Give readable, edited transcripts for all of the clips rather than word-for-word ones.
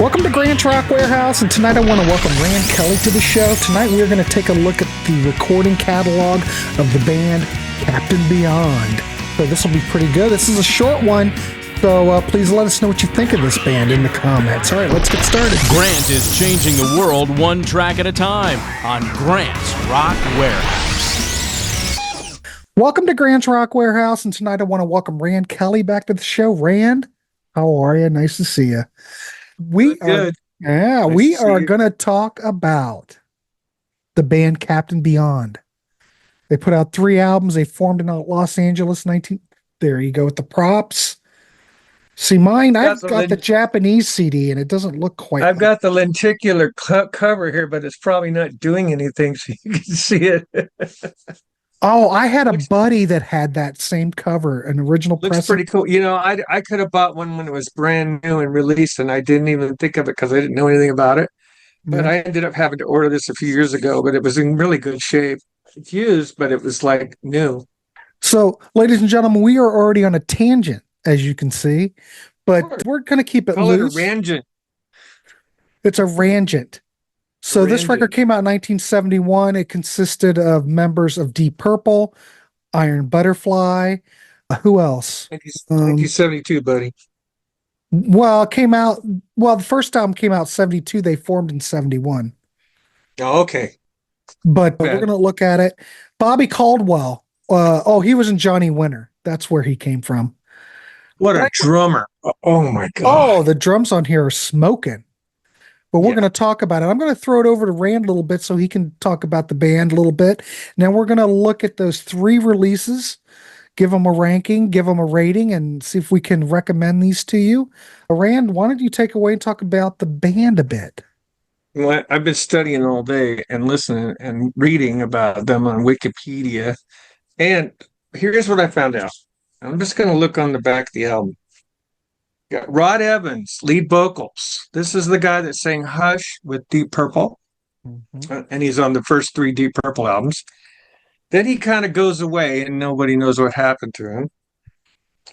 Welcome to Grant's Rock Warehouse, and tonight I want to welcome Rand Kelly to the show. Tonight we are going to take a look at the recording catalog of the band Captain Beyond. So this will be pretty good. This is a short one, so please let us know what you think of this band in the comments. All right, let's get started. Grant is changing the world one track at a time on Grant's Rock Warehouse. Welcome to Grant's Rock Warehouse, and tonight I want to welcome Rand Kelly back to the show. Rand, how are you? Nice to see you. We are going to talk about the band Captain Beyond. They put out 3 albums. They formed in Los Angeles. There you go with the props. See, mine, I've got the Japanese CD, and it doesn't look quite. I've got the lenticular cover here, but it's probably not doing anything, so you can see it. Oh, I had a buddy that had that same cover, an original press. Looks pretty cool. You know, I could have bought one when it was brand new and released, and I didn't even think of it because I didn't know anything about it. But I ended up having to order this a few years ago, but it was in really good shape. It's used, but it was like new. So, ladies and gentlemen, we are already on a tangent, as you can see, but we're going to keep it loose. It a rangent. It's a rangent. So this record came out in 1971. It consisted of members of Deep Purple, Iron Butterfly. Who else? 1972, buddy. Well, the first album came out 72. They formed in 71. Oh, okay. But we're going to look at it. Bobby Caldwell. He was in Johnny Winter. That's where he came from. What a drummer. Oh, my God. Oh, the drums on here are smoking. But we're going to talk about it. I'm going to throw it over to Rand a little bit so he can talk about the band a little bit. Now we're going to look at those 3 releases, give them a ranking, give them a rating, and see if we can recommend these to you. Rand, why don't you take away and talk about the band a bit? Well, I've been studying all day and listening and reading about them on Wikipedia. And here's what I found out. I'm just going to look on the back of the album. Got Rod Evans, lead vocals. This is the guy that sang Hush with Deep Purple. And he's on the first 3 Deep Purple albums. Then he kind of goes away and nobody knows what happened to him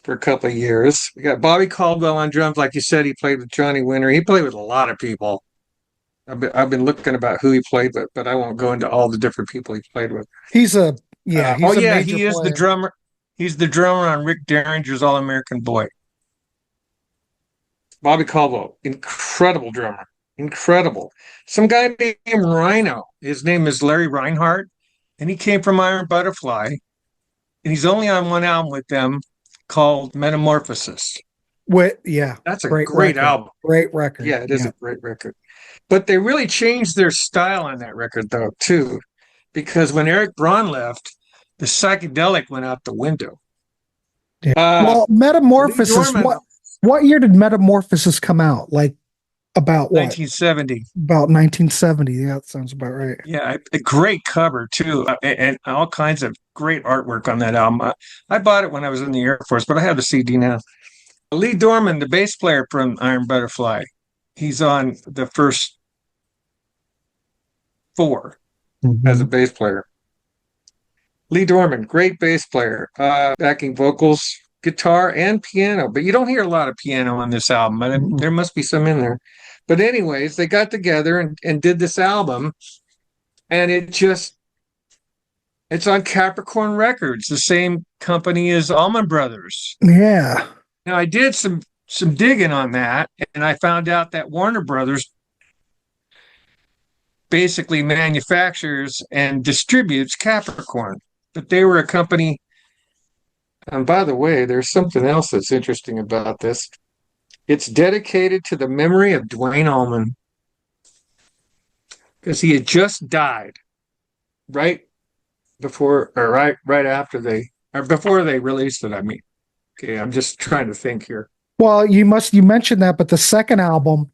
for a couple of years. We got Bobby Caldwell on drums. Like you said, he played with Johnny Winter. He played with a lot of people. I've been looking about who he played with, but I won't go into all the different people he played with. He is the drummer. He's the drummer on Rick Derringer's All-American Boy. Bobby Caldwell, incredible drummer, incredible. Some guy named Rhino. His name is Larry Reinhardt, and he came from Iron Butterfly, and he's only on one album with them called Metamorphosis. That's a great album. Great record. Yeah, it is a great record. But they really changed their style on that record, though, too, because when Eric Braun left, the psychedelic went out the window. Yeah. Metamorphosis. What year did Metamorphosis come out? Like about what? 1970. About 1970. Yeah, that sounds about right. Yeah, a great cover too, and all kinds of great artwork on that album. I bought it when I was in the Air Force, but I have the CD now. Lee Dorman, the bass player from Iron Butterfly, he's on the first 4 as a bass player. Lee Dorman, great bass player, backing vocals, guitar and piano, but you don't hear a lot of piano on this album, but there must be some in there. But anyways, they got together and did this album, and it's on Capricorn Records, the same company as Allman Brothers. Yeah. Now I did some digging on that, and I found out that Warner Brothers basically manufactures and distributes Capricorn, but they were a company. And by the way, there's something else that's interesting about this. It's dedicated to the memory of Duane Allman, because he had just died right before they released it. I mean, okay, I'm just trying to think here. Well, you mentioned that, but the second album,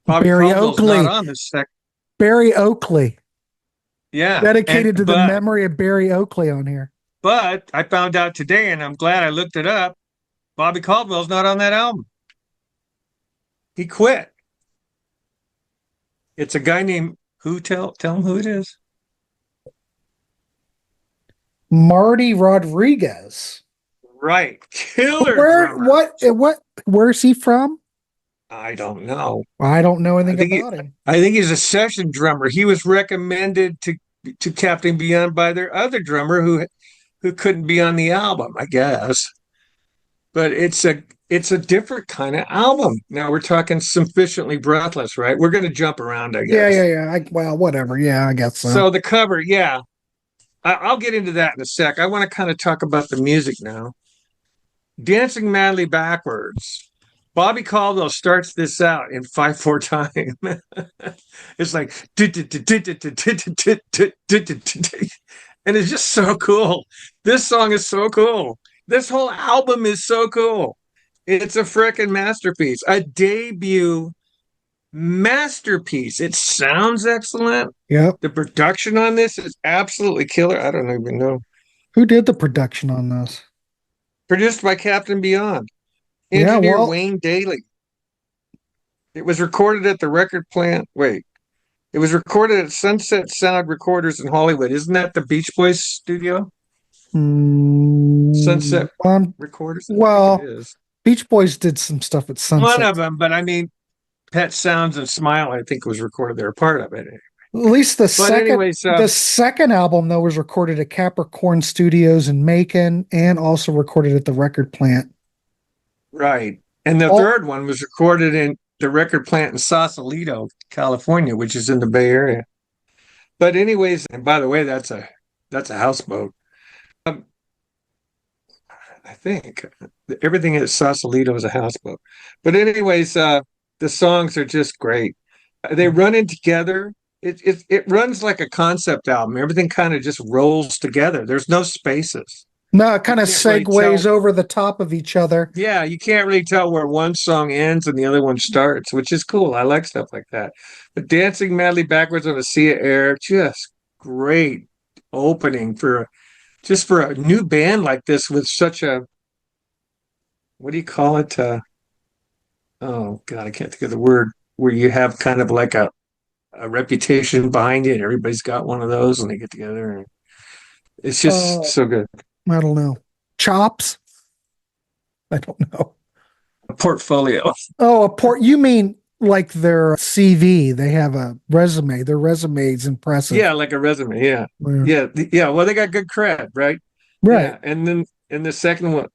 Bobby Barry Caldwell's Oakley, not on this Barry Oakley, dedicated to the memory of Barry Oakley on here. But I found out today, and I'm glad I looked it up, Bobby Caldwell's not on that album. He quit. It's a guy named Tell him who it is. Marty Rodriguez. Right. Killer drummer. Where's he from? I don't know. I don't know I anything think about him. I think he's a session drummer. He was recommended to Captain Beyond by their other drummer who couldn't be on the album, I guess. But it's a different kind of album. Now we're talking sufficiently breathless, right? We're going to jump around, I Yeah, guess. yeah, yeah. Well, whatever. Yeah, I guess so. So the cover, yeah, I'll get into that in a sec. I want to kind of talk about the music now. Dancing Madly Backwards. Bobby Caldwell starts this out in 5/4 time. It's like, and it's just so cool. This song is so cool. This whole album is so cool. It's a freaking masterpiece, a debut masterpiece. It sounds excellent. Yep. The production on this is absolutely killer. I don't even know. Who did the production on this? Produced by Captain Beyond, Yeah, engineer well, Wayne Daly. It was recorded at the record plant. Wait, it was recorded at Sunset Sound Recorders in Hollywood. Isn't that the Beach Boys studio? Sunset Recorders? I think it well, is. Beach Boys did some stuff at One Sunset. of them, but I mean, Pet Sounds and Smile, I think was recorded there, part of it. At least But anyways, the second album though was recorded at Capricorn Studios in Macon and also recorded at the record plant. right. And the All, third one was recorded in the record plant in Sausalito, California, which is in the Bay Area. But anyways, and by the way, that's a houseboat. Um, I think everything at Sausalito is a houseboat. But anyways, the songs are just great. They run in together. It runs like a concept album. Everything kind of just rolls together. There's no spaces. no, it kind You of can't really segues tell. over the top of each other. Yeah, you can't really tell where one song ends and the other one starts, which is cool. I like stuff like that. But Dancing Madly Backwards on a Sea of Air, just great opening for a new band like this with such a, what do you call it? Oh God, I can't think of the word, where you have kind of like a reputation behind it. Everybody's got one of those and they get together and it's just Uh, so good. I don't know. Chops? I don't know. A portfolio. Oh, a port. You mean like their CV? They have a resume. Their resume is impressive. Yeah, like a resume. Yeah. Yeah. Yeah. Well, they got good cred, right? Right. Yeah. And then in the second one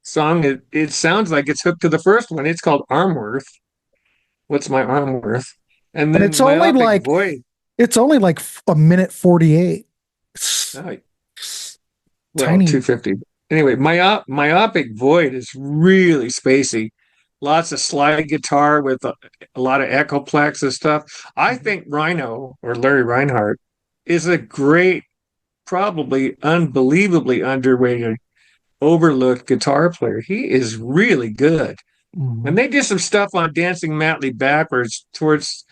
song, it sounds like it's hooked to the first one. It's called Arm Worth. What's my arm worth? And And then Myopic Void. it's only like a minute 48. Oh, well, Tiny. 250. Anyway, Myopic Void is really spacey. Lots of slide guitar with a lot of echoplex and stuff. I think Rhino or Larry Reinhardt is a great, probably unbelievably underrated, overlooked guitar player. He is really good. Mhm. And they did some stuff on Dancing Madly Backwards towards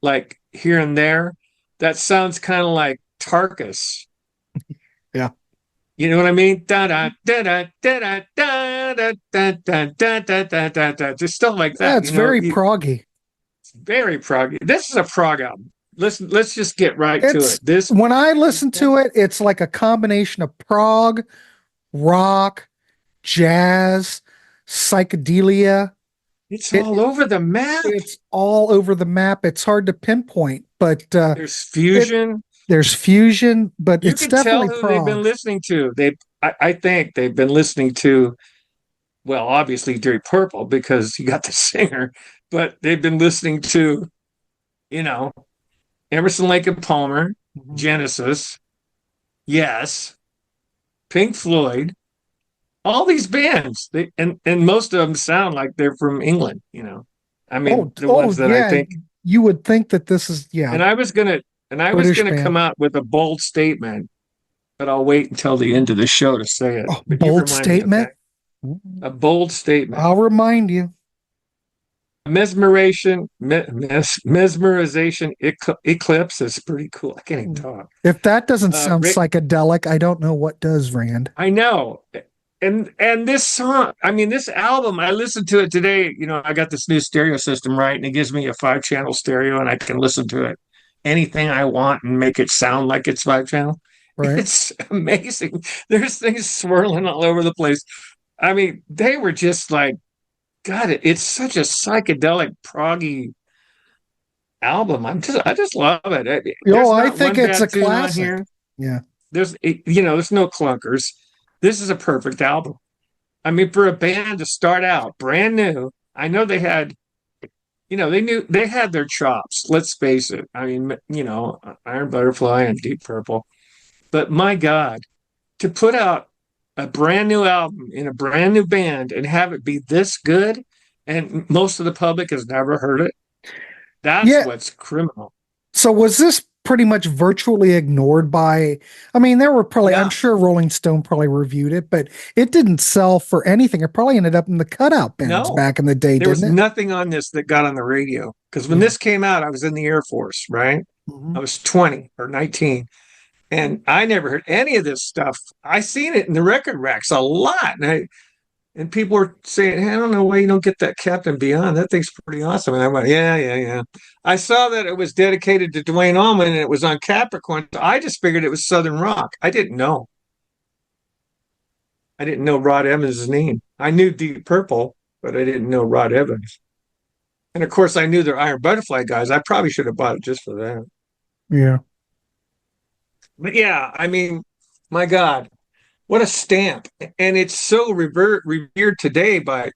like here and there. That sounds kind of like Tarkus. Yeah. You know what I mean? Da da da da da da da da da da da da da da. Just stuff like that. Yeah, it's very proggy. It's very prog. This is a prog album. Let's just get right to It's it. This when I listen to it, it's like a combination of prog, rock, jazz, psychedelia. it's all over the map. It's all over the map. It's hard to pinpoint, but There's fusion. there's fusion, but You it's can tell definitely who they've been prog. listening to. I think they've been listening to, well, obviously Deep Purple because you got the singer, but they've been listening to, you know, Emerson, Lake and Palmer, Mhm. Genesis, Yes, Pink Floyd, all these bands. And most of them sound like they're from England. I mean, the ones that I Yeah. think. You would think that this is And I was gonna British come band. out with a bold statement, but I'll wait until the end of the show to say it. Oh, But you bold remind me, statement. okay? A bold statement. I'll remind you. Mesmerization eclipse is pretty cool. I can't even talk. If that doesn't sound Rick, psychedelic, I don't know what does, Rand. I know. And this song, I mean, this album, I listened to it today. I got this new stereo system, right? And it gives me a 5-channel stereo and I can listen to it anything I want and make it sound like it's 5-channel. Right. It's amazing. There's things swirling all over the place. I mean, they were just like God, it's such a psychedelic proggy album. I just love it. Oh, There's I not think one it's bad a tune on classic. here. Yeah. There's no clunkers. This is a perfect album. I mean, for a band to start out brand new, I know they had, they had their chops. Let's face it. I mean, Iron Butterfly and Deep Purple. But my God, to put out a brand new album in a brand new band and have it be this good, and most of the public has never heard it, that's Yeah. what's criminal. So was this pretty much virtually ignored by, I mean, there were probably, I'm Yeah, sure Rolling Stone probably reviewed it, but it didn't sell for anything. It probably ended up in the cutout bins no, back in the day, there didn't was it? nothing on this that got on the radio. Because when Yeah. this came out, I was in the Air Force, right? Mhm. I was 20 or 19, and I never heard any of this stuff. I seen it in the record racks a lot, and people were saying, hey, I don't know why you don't get that Captain Beyond. That thing's pretty awesome. And I went, yeah, yeah, yeah. I saw that it was dedicated to Dwayne Allman and it was on Capricorn. So I just figured it was Southern Rock. I didn't know. I didn't know Rod Evans' name. I knew Deep Purple, but I didn't know Rod Evans. And of course, I knew they're Iron Butterfly guys. I probably should have bought it just for that. Yeah. But yeah, I mean, my God, what a stamp. And it's so revered today by,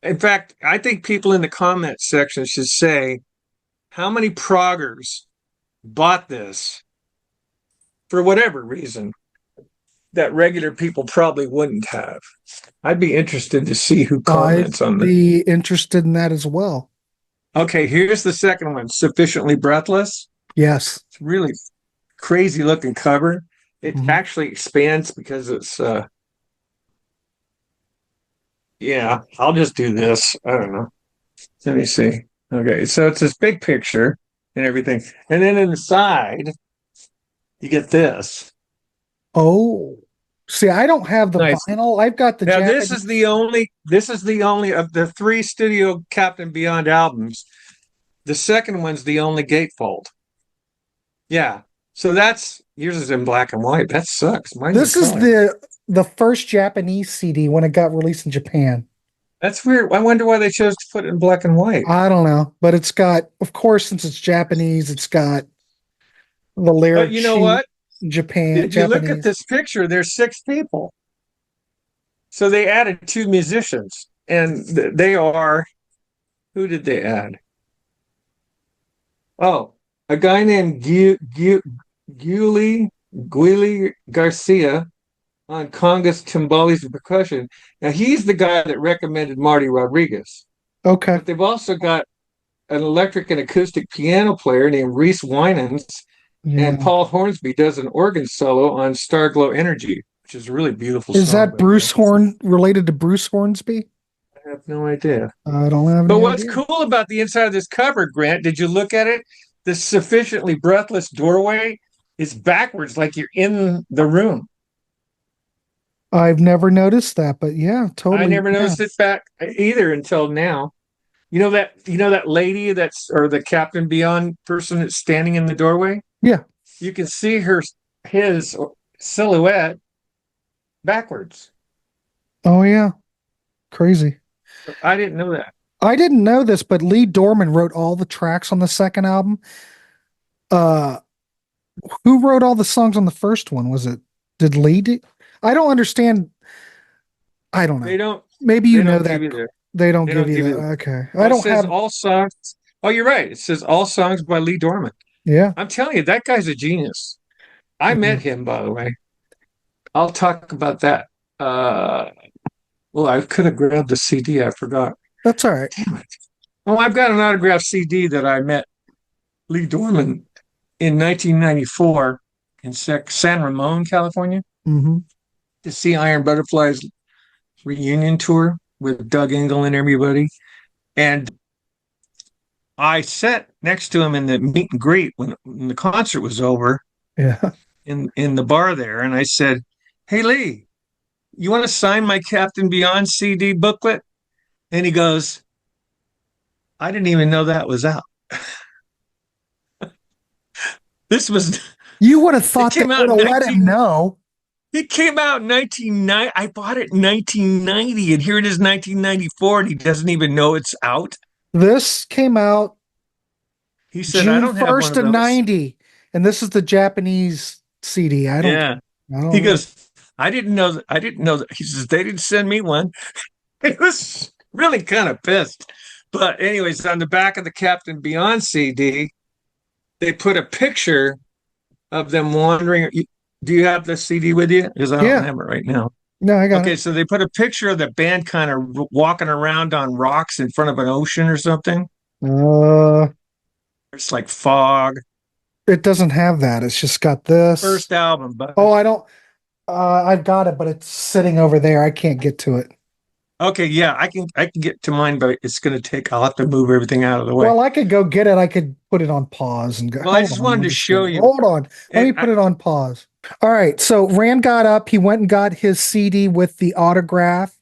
in fact, I think people in the comment section should say how many proggers bought this for whatever reason that regular people probably wouldn't have. I'd be interested to see who I'd comments on this. be interested in that as well. Okay, here's the second one, Sufficiently Breathless. Yes. It's really crazy looking cover. It Mhm. actually expands because it's yeah, I'll just do this. I don't know. Let me see. Okay, so it's this big picture and everything. And then inside, you get this. Oh, see, I don't have the Nice. vinyl. I've got the Now Japanese. this is the only of the three studio Captain Beyond albums. The second one's the only gatefold. Yeah. So that's yours is in black and white. That sucks. Mine's This in is color. the first Japanese CD when it got released in Japan. That's weird. I wonder why they chose to put it in black and white. I don't know, but it's got, of course, since it's Japanese, it's got the But lyric you know sheet, what? Japan, If you look at Japanese. this picture, there's six people. So they added two musicians, and they are who did they add? Oh, a guy named Guili Garcia on congas, timbales, and percussion. Now he's the guy that recommended Marty Rodriguez. Okay. But they've also got an electric and acoustic piano player named Reese Winans, and Yeah. Paul Hornsby does an organ solo on Starglow Energy, which is a really beautiful Is song, that by the way. Bruce Horn related to Bruce Hornsby? I have no idea. I don't have But any what's idea. cool about the inside of this cover, Grant, did you look at it? The Sufficiently Breathless doorway is backwards, like you're in the room. I've never noticed that, but yeah, I totally. never Yeah. noticed it back either until now. You know that lady that's or the Captain Beyond person that's standing in the doorway? Yeah. You can see his silhouette backwards. Oh, yeah. Crazy. I didn't know that. I didn't know this, but Lee Dorman wrote all the tracks on the second album. Uh, who wrote all the songs on the first one? Was it, did Lee do? I don't understand. I don't They know. don't Maybe they you know don't that. give you the They don't they give don't you give that. you the Okay. well, I it don't says have, all songs. Oh, you're right. It says all songs by Lee Dorman. yeah. I'm telling you, that guy's a genius. I Yeah. met him, by the way. I'll talk about that. Uh, well, I could have grabbed the CD. I forgot. That's all right. Damn it. Oh, I've got an autographed CD that I met Lee Dorman in 1994 in San Ramon, California, Mm-hmm. to see Iron Butterfly's reunion tour with Doug Engel and everybody. And I sat next to him in the meet and greet when the concert was over Yeah. in the bar there. And I said, hey, Lee, you want to sign my Captain Beyond CD booklet? And he goes, I didn't even know that was out. This was You would have it thought they came out would in have let him 19 know. It came out in 1990. I bought it in 1990, and here it is 1994, and he doesn't even know it's out. This came out He said, I June don't have one 1st of of those. 90, and this is the Japanese CD. Yeah. I don't He know. goes, I didn't know that. I didn't know that. He says, they didn't send me one. It was really kind of pissed. But, anyways, on the back of the Captain Beyond CD, they put a picture of them wandering. Do you have the CD with you? Because I don't Yeah, have it right now. no, I got Okay, it. so they put a picture of the band kind of walking around on rocks in front of an ocean or something. Uh, It's like fog. it doesn't have that. It's just got this. First album, but Oh, I don't. I've got it, but it's sitting over there. I can't get to it. okay, yeah, I can get to mine, but it's gonna take. I'll have to move everything out of the way. Well, I could go get it. I could put it on pause and go. Well, I Hold just on. wanted Let to me see. show you, Hold on. Let and me put it on pause. All right. So Rand got up. He went and got his CD with the autograph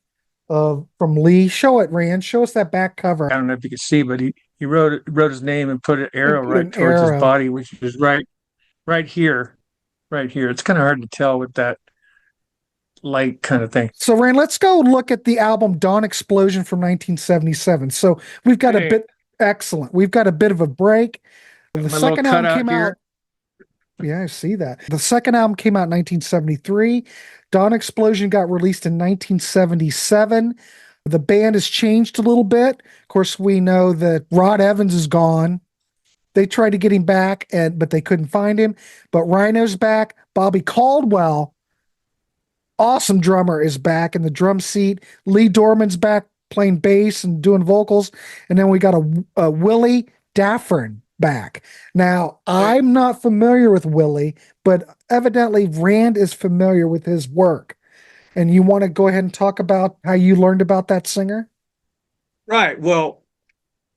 of from Lee. Show it, Rand. Show us that back cover. I don't know if you can see, but he wrote his name and put an And arrow put right an towards his arrow. body, which is right here, right here. It's kind of hard to tell with that light kind of thing. So Rand, let's go look at the album Dawn Explosion from 1977. So we've got a Hey, bit excellent. We've got a bit of a break. The my little second album cutout came out. here. Yeah, I see that. The second album came out in 1973. Dawn Explosion got released in 1977. The band has changed a little bit. Of course, we know that Rod Evans is gone. They tried to get him back, but they couldn't find him. But Rhino's back. Bobby Caldwell, awesome drummer, is back in the drum seat. Lee Dorman's back playing bass and doing vocals. And then we got a Willie Daffern back. Now, I'm not familiar with Willie, but evidently Rand is familiar with his work. And you want to go ahead and talk about how you learned about that singer? Right. Well,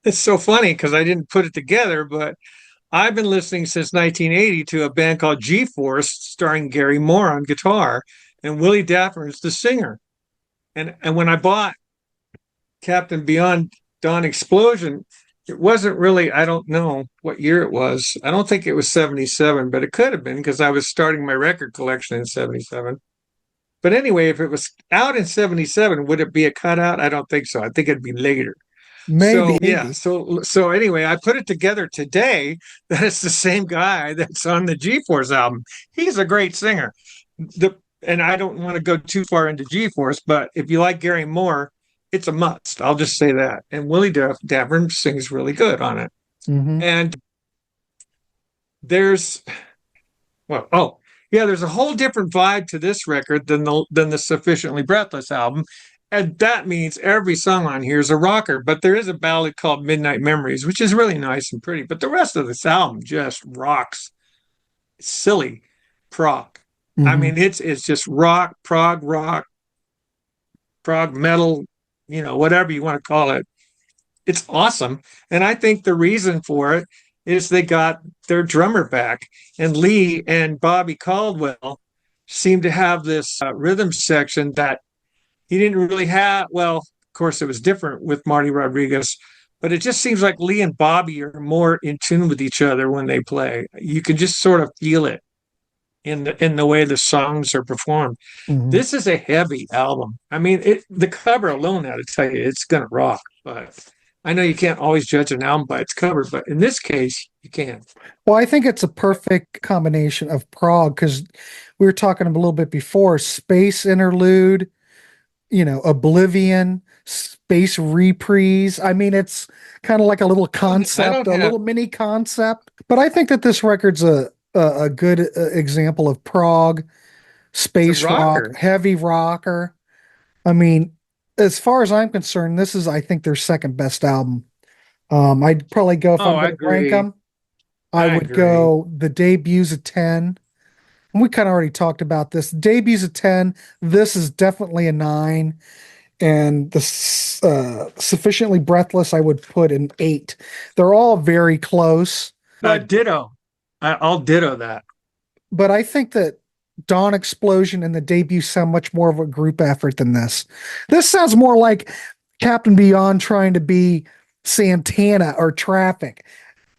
it's so funny because I didn't put it together, but I've been listening since 1980 to a band called G-Force starring Gary Moore on guitar, and Willie Daffer is the singer. And when I bought Captain Beyond Dawn Explosion, it wasn't really, I don't know what year it was. I don't think it was 77, but it could have been because I was starting my record collection in 77. But anyway, if it was out in 77, would it be a cutout? I don't think so. I think it'd be later. Maybe. So yeah, so anyway, I put it together today that it's the same guy that's on the G-Force album. He's a great singer. And I don't want to go too far into G-Force, but if you like Gary Moore, it's a must. I'll just say that. And Willie Davern sings really good on it. Mm-hmm. And there's there's a whole different vibe to this record than the Sufficiently Breathless album. And that means every song on here is a rocker, but there is a ballad called Midnight Memories, which is really nice and pretty. But the rest of this album just rocks silly prog. Mm-hmm. I mean, it's just rock, prog metal, whatever you want to call it. It's awesome. And I think the reason for it is they got their drummer back. And Lee and Bobby Caldwell seem to have this rhythm section that he didn't really have. Well, of course, it was different with Marty Rodriguez, but it just seems like Lee and Bobby are more in tune with each other when they play. You can just sort of feel it in the way the songs are performed. Mm-hmm. This is a heavy album. I mean, the cover alone, I to tell you, it's going to rock. But I know you can't always judge an album by its cover, but in this case, you can. Well, I think it's a perfect combination of prog because we were talking a little bit before Space Interlude, Oblivion, Space Reprise. I mean, it's kind of like a little concept, little mini concept. But I think that this record's a good example of prog, space rock, heavy rocker. I mean, as far as I'm concerned, this is, I think, their second best album. I'd probably go if I'm going to rank them. I would go the debut's a 10. And we kind of already talked about this. Debut's a 10. This is definitely a 9. And the Sufficiently Breathless, I would put an 8. They're all very close. Ditto. I'll ditto that. But I think that Dawn Explosion and the debut sound much more of a group effort than this. This sounds more like Captain Beyond trying to be Santana or Traffic.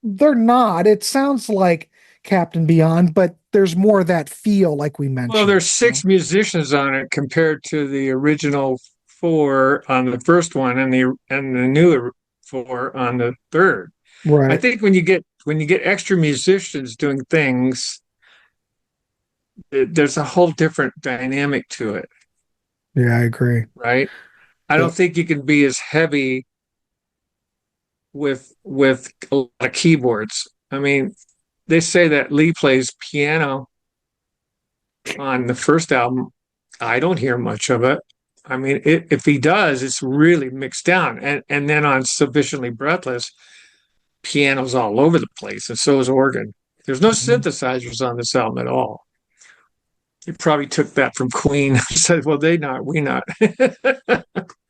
They're not. It sounds like Captain Beyond, but there's more of that feel, like we mentioned. Well, there's 6 musicians on it compared to the original 4 on the first one, and the newer 4 on the third. Right. I think when you get extra musicians doing things, there's a whole different dynamic to it. Yeah, I agree. Right? I don't think you can be as heavy with a lot of keyboards. I mean, they say that Lee plays piano on the first album. I don't hear much of it. I mean, if he does, it's really mixed down. And then on Sufficiently Breathless, piano's all over the place, and so is organ. There's no synthesizers on this album at all. He probably took that from Queen and said, well, we not.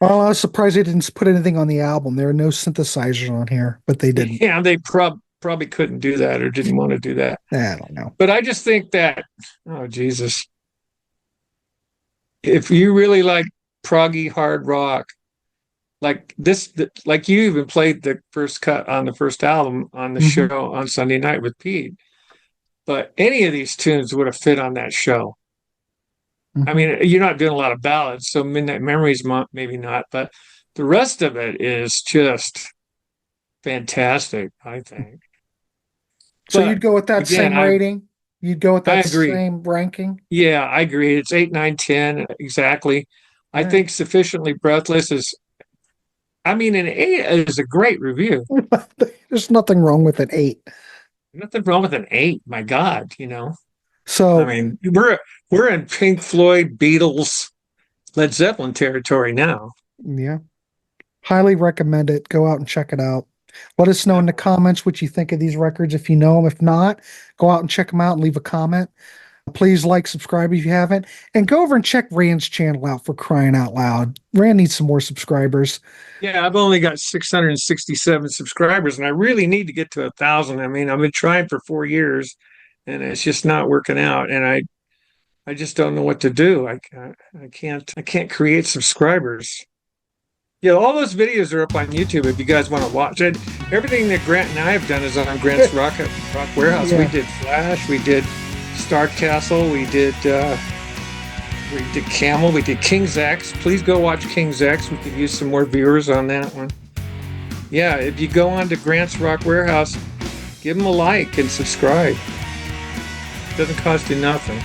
Well, I was surprised they didn't put anything on the album. There are no synthesizers on here, but they didn't. Yeah, they probably couldn't do that or didn't want to do that. I don't know. But I just think that, oh, Jesus. If you really like proggy hard rock, like this, like you even played the first cut on the first album on the show on Sunday night with Pete, but any of these tunes would have fit on that show. I mean, you're not doing a lot of ballads, so Midnight Memories maybe not, but the rest of it is just fantastic, I think. So you'd go with that same rating? You'd go with that same ranking? Yeah, I agree. It's 8, 9, 10, exactly. I think Sufficiently Breathless is, I mean, an 8 is a great review. There's nothing wrong with an 8. Nothing wrong with an 8, my God, you know. So I mean, we're in Pink Floyd, Beatles, Led Zeppelin territory now. Yeah. Highly recommend it. Go out and check it out. Let us know in the comments what you think of these records if you know them. If not, go out and check them out and leave a comment. Please like, subscribe if you haven't, and go over and check Rand's channel out, for crying out loud. Rand needs some more subscribers. Yeah, I've only got 667 subscribers, and I really need to get to 1,000. I mean, I've been trying for 4 years, and it's just not working out. And I just don't know what to do. I can't create subscribers. Yeah, all those videos are up on YouTube if you guys want to watch it. Everything that Grant and I have done is on Grant's Rock Warehouse. Yeah. We did Flash, we did Star Castle, we did Camel, we did King's X. Please go watch King's X. We could use some more viewers on that one. Yeah, if you go on to Grant's Rock Warehouse, give them a like and subscribe. It doesn't cost you nothing.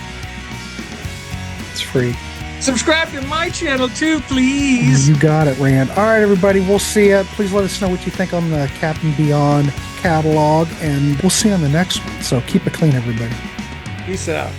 It's free. Subscribe to my channel too, please. You got it, Rand. All right, everybody, we'll see you. Please let us know what you think on the Captain Beyond catalog, and we'll see you on the next one. So keep it clean, everybody. Peace out.